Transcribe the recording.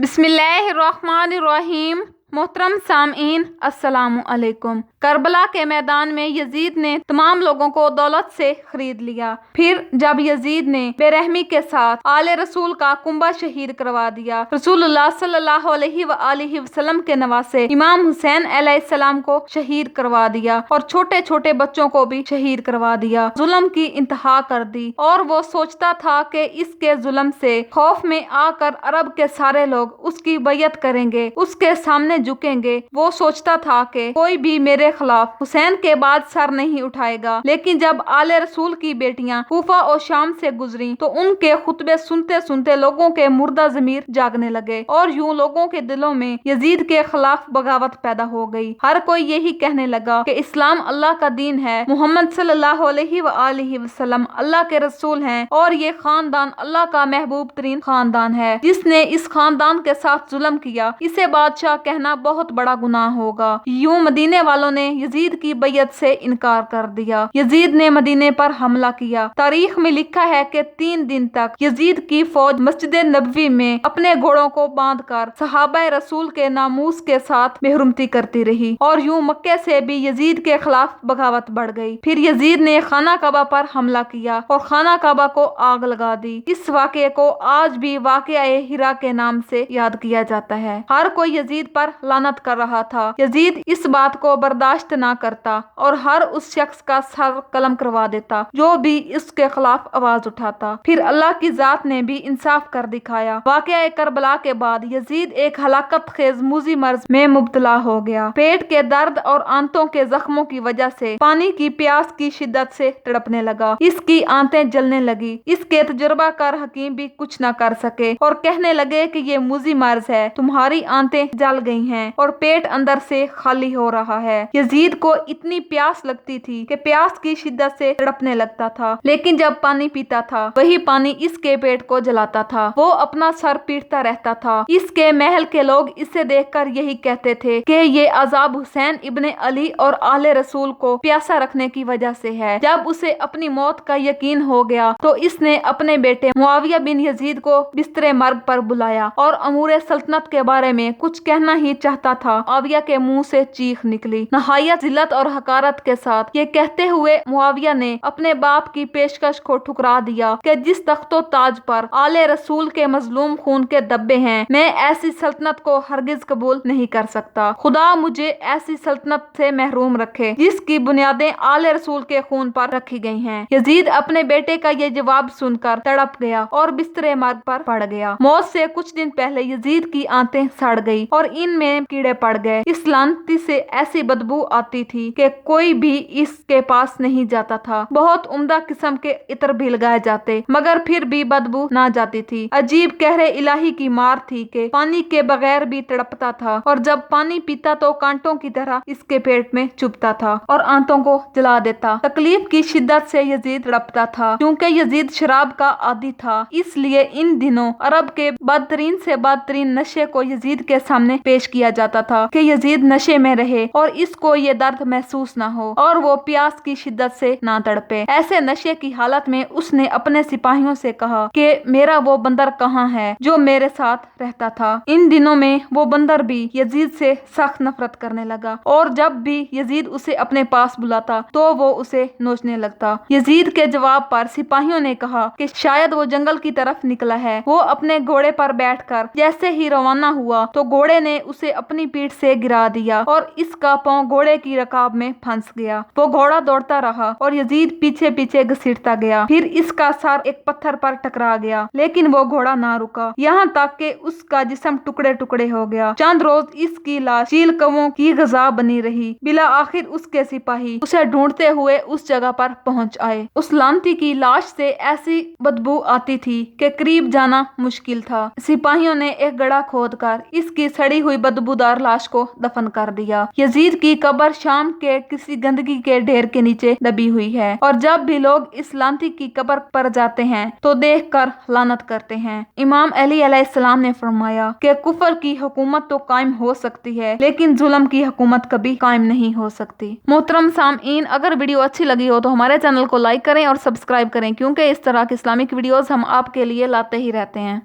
بسم اللہ الرحمن الرحیم۔ محترم سامعین السلام علیکم۔ کربلا کے میدان میں یزید نے تمام لوگوں کو دولت سے خرید لیا۔ پھر جب یزید نے بے رحمی کے ساتھ آل رسول کا کنبہ شہید کروا دیا، رسول اللہ صلی اللہ علیہ وآلہ وسلم کے نواسے امام حسین علیہ السلام کو شہید کروا دیا اور چھوٹے چھوٹے بچوں کو بھی شہید کروا دیا، ظلم کی انتہا کر دی۔ اور وہ سوچتا تھا کہ اس کے ظلم سے خوف میں آ کر عرب کے سارے لوگ اس کی بیعت کریں گے، اس کے سامنے جھکیں گے۔ وہ سوچتا تھا کہ کوئی بھی میرے خلاف حسین کے بعد سر نہیں اٹھائے گا۔ لیکن جب آل رسول کی بیٹیاں کوفہ اور شام سے گزریں تو ان کے خطبے سنتے سنتے لوگوں کے مردہ ضمیر جاگنے لگے اور یوں لوگوں کے دلوں میں یزید کے خلاف بغاوت پیدا ہو گئی۔ ہر کوئی یہی کہنے لگا کہ اسلام اللہ کا دین ہے، محمد صلی اللہ علیہ وآلہ وسلم اللہ کے رسول ہیں اور یہ خاندان اللہ کا محبوب ترین خاندان ہے۔ جس نے اس خاندان کے ساتھ ظلم کیا، اسے بادشاہ کہنا بہت بڑا گناہ ہوگا۔ یوں مدینے والوں نے یزید کی بیعت سے انکار کر دیا۔ یزید نے مدینے پر حملہ کیا۔ تاریخ میں لکھا ہے کہ 3 دن تک یزید کی فوج مسجد نبوی میں اپنے گھوڑوں کو باندھ کر صحابہ رسول کے ناموس کے ساتھ بےحرمتی کرتی رہی اور یوں مکے سے بھی یزید کے خلاف بغاوت بڑھ گئی۔ پھر یزید نے خانہ کعبہ پر حملہ کیا اور خانہ کعبہ کو آگ لگا دی۔ اس واقعے کو آج بھی واقعہ ہرا کے نام سے یاد کیا جاتا ہے۔ ہر کوئی یزید پر لعنت کر رہا تھا۔ یزید اس بات کو برداشت نہ کرتا اور ہر اس شخص کا سر قلم کروا دیتا جو بھی اس کے خلاف آواز اٹھاتا۔ پھر اللہ کی ذات نے بھی انصاف کر دکھایا۔ واقعہ کربلا کے بعد یزید ایک ہلاکت خیز موذی مرض میں مبتلا ہو گیا۔ پیٹ کے درد اور آنتوں کے زخموں کی وجہ سے پانی کی پیاس کی شدت سے تڑپنے لگا۔ اس کی آنتیں جلنے لگی۔ اس کے تجربہ کار حکیم بھی کچھ نہ کر سکے اور کہنے لگے کہ یہ موذی مرض ہے، تمہاری آنتیں جل گئی ہیں اور پیٹ اندر سے خالی ہو رہا ہے۔ یزید کو اتنی پیاس لگتی تھی کہ پیاس کی شدت سے تڑپنے لگتا تھا، لیکن جب پانی پیتا تھا وہی پانی اس کے پیٹ کو جلاتا تھا۔ وہ اپنا سر پیٹتا رہتا تھا۔ اس کے محل کے لوگ اسے دیکھ کر یہی کہتے تھے کہ یہ عذاب حسین ابن علی اور آل رسول کو پیاسا رکھنے کی وجہ سے ہے۔ جب اسے اپنی موت کا یقین ہو گیا تو اس نے اپنے بیٹے معاویہ بن یزید کو بستر مرگ پر بلایا اور امور سلطنت کے بارے میں کچھ کہنا ہی چاہتا تھا، معاویہ کے منہ سے چیخ نکلی۔ نہایت ذلت اور حقارت کے ساتھ یہ کہتے ہوئے معاویہ نے اپنے باپ کی پیشکش کو ٹھکرا دیا کہ جس تخت و تاج پر آل رسول کے مظلوم خون کے دبے ہیں، میں ایسی سلطنت کو ہرگز قبول نہیں کر سکتا۔ خدا مجھے ایسی سلطنت سے محروم رکھے جس کی بنیادیں آل رسول کے خون پر رکھی گئی ہیں۔ یزید اپنے بیٹے کا یہ جواب سن کر تڑپ گیا اور بستر مرگ پر پڑ گیا۔ موت سے کچھ دن پہلے یزید کی آنتیں سڑ گئی اور ان میں کیڑے پڑ گئے۔ اس لعنتی سے ایسی بدبو آتی تھی کہ کوئی بھی اس کے پاس نہیں جاتا تھا۔ بہت عمدہ قسم کے عطر بھی لگائے جاتے مگر پھر بھی بدبو نہ جاتی تھی۔ عجیب قہر الہی کی مار تھی کہ پانی کے بغیر بھی تڑپتا تھا اور جب پانی پیتا تو کانٹوں کی طرح اس کے پیٹ میں چبھتا تھا اور آنتوں کو جلا دیتا۔ تکلیف کی شدت سے یزید تڑپتا تھا۔ کیونکہ یزید شراب کا عادی تھا، اس لیے ان دنوں عرب کے بدترین سے بدترین نشے کو یزید کے سامنے پیش کیا جاتا تھا کہ یزید نشے میں رہے اور اس کو یہ درد محسوس نہ ہو اور وہ پیاس کی شدت سے نہ تڑپے۔ ایسے نشے کی حالت میں اس نے اپنے سپاہیوں سے کہا کہ میرا وہ بندر کہاں ہے جو میرے ساتھ رہتا تھا۔ ان دنوں میں وہ بندر بھی یزید سے سخت نفرت کرنے لگا اور جب بھی یزید اسے اپنے پاس بلاتا تو وہ اسے نوچنے لگتا۔ یزید کے جواب پر سپاہیوں نے کہا کہ شاید وہ جنگل کی طرف نکلا ہے۔ وہ اپنے گھوڑے پر بیٹھ کر جیسے ہی روانہ ہوا تو گھوڑے نے اسے اپنی پیٹھ سے گرا دیا اور اس کا پاؤں گھوڑے کی رکاب میں پھنس گیا۔ وہ گھوڑا دوڑتا رہا اور یزید پیچھے پیچھے گھسیٹتا گیا۔ پھر اس کا سر ایک پتھر پر ٹکرا گیا لیکن وہ گھوڑا نہ رکا، یہاں تک کہ اس کا جسم ٹکڑے ٹکڑے ہو گیا۔ چند روز اس کی لاش چیل کووں کی غذا بنی رہی۔ بالآخر اس کے سپاہی اسے ڈھونڈتے ہوئے اس جگہ پر پہنچ آئے۔ اس لعنتی کی لاش سے ایسی بدبو آتی تھی کہ قریب جانا مشکل تھا۔ سپاہیوں نے ایک گڑھا کھود کر اس کی سڑی ہوئی بدبودار لاش کو دفن کر دیا۔ یزید کی قبر شام کے کسی گندگی کے ڈھیر کے نیچے دبی ہوئی ہے اور جب بھی لوگ اس لعنتی کی قبر پر جاتے ہیں تو دیکھ کر لعنت کرتے ہیں۔ امام علی علیہ السلام نے فرمایا کہ کفر کی حکومت تو قائم ہو سکتی ہے لیکن ظلم کی حکومت کبھی قائم نہیں ہو سکتی۔ محترم سامعین، اگر ویڈیو اچھی لگی ہو تو ہمارے چینل کو لائک کریں اور سبسکرائب کریں کیونکہ اس طرح کی اسلامک ویڈیوز ہم آپ کے لیے لاتے ہی رہتے ہیں۔